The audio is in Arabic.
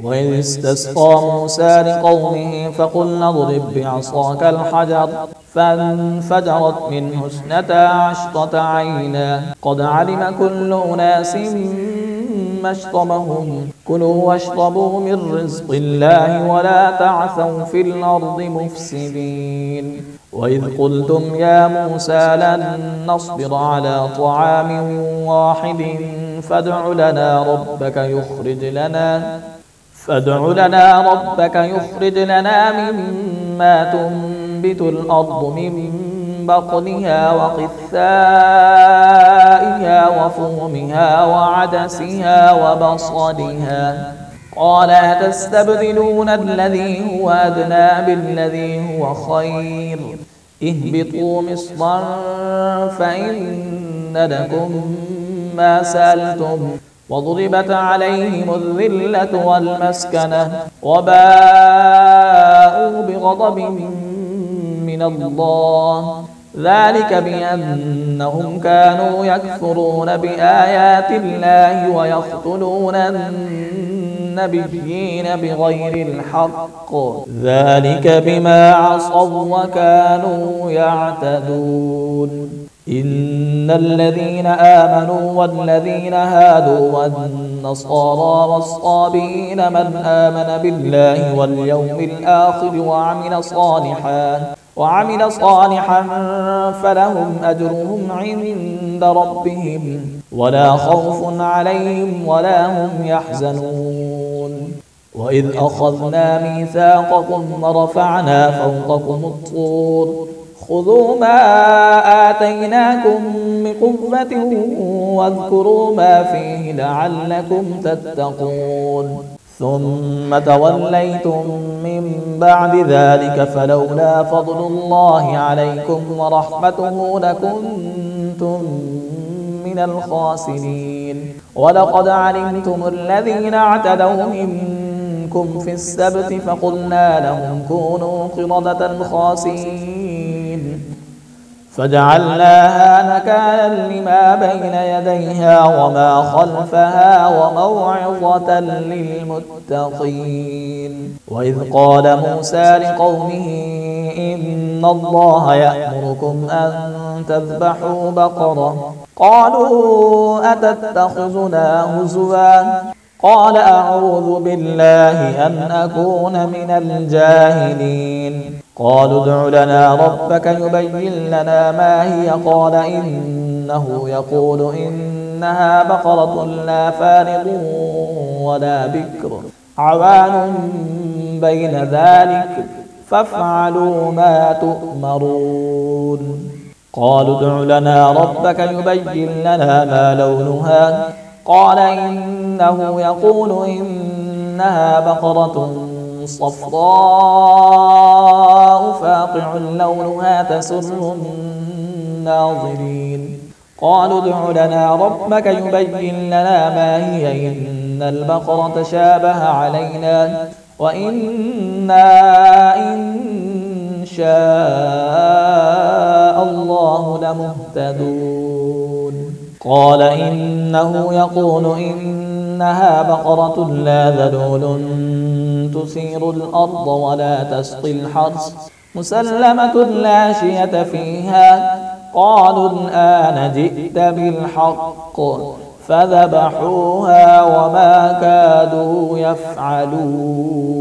وإذ استسقى موسى لقومه فقلنا اضرب بعصاك الحجر فانفجرت منه 12 عينا قد علم كل أناس مشربهم كلوا واشربوا من رزق الله ولا تعثوا في الأرض مفسدين وإذ قلتم يا موسى لن نصبر على طعام واحد فادع لنا ربك يخرج لنا مما تنبت الأرض من بقلها وقثائها وفومها وعدسها وبصلها قال أتستبدلون الذي هو أدنى بالذي هو خير اهبطوا مصرا فإن لكم ما سألتم وضربت عليهم الذلة والمسكنة وباءوا بغضب من الله ذلك بأنهم كانوا يكفرون بآيات الله ويقتلون النبيين بغير الحق ذلك بما عصوا وكانوا يعتدون إن الذين آمنوا والذين هادوا والنصارى والصابئين من آمن بالله واليوم الآخر وعمل صالحا فلهم أجرهم عند ربهم ولا خوف عليهم ولا هم يحزنون وإذ أخذنا ميثاقكم ورفعنا فوقكم الطور خذوا ما آتيناكم بقوة واذكروا ما فيه لعلكم تتقون ثم توليتم من بعد ذلك فلولا فضل الله عليكم ورحمته لكنتم من الخاسرين ولقد علمتم الذين اعتدوا منكم في السبت فقلنا لهم كونوا قردة خاسئين فجعلناها نكالا لما بين يديها وما خلفها وموعظة للمتقين وإذ قال موسى لقومه إن الله يأمركم أن تذبحوا بقرة قالوا أتتخذنا هزوا قال أعوذ بالله أن أكون من الجاهلين قالوا ادع لنا ربك يبين لنا ما هي قال إنه يقول إنها بقرة لا فارغ ولا بكر عوان بين ذلك فافعلوا ما تؤمرون قالوا ادع لنا ربك يبين لنا ما لونها قال إنه يقول إنها بقرة صفراء فاقع لونها تسر الناظرين قالوا ادع لنا ربك يبين لنا ما هي إن البقرة شابه علينا وإنا إن شاء الله لمهتدون قال إنه يقول إنها بقرة لا ذلول تثير الأرض ولا تسقي الحرث مسلمة لا شية فيها قالوا الآن جئت بالحق فذبحوها وما كادوا يفعلون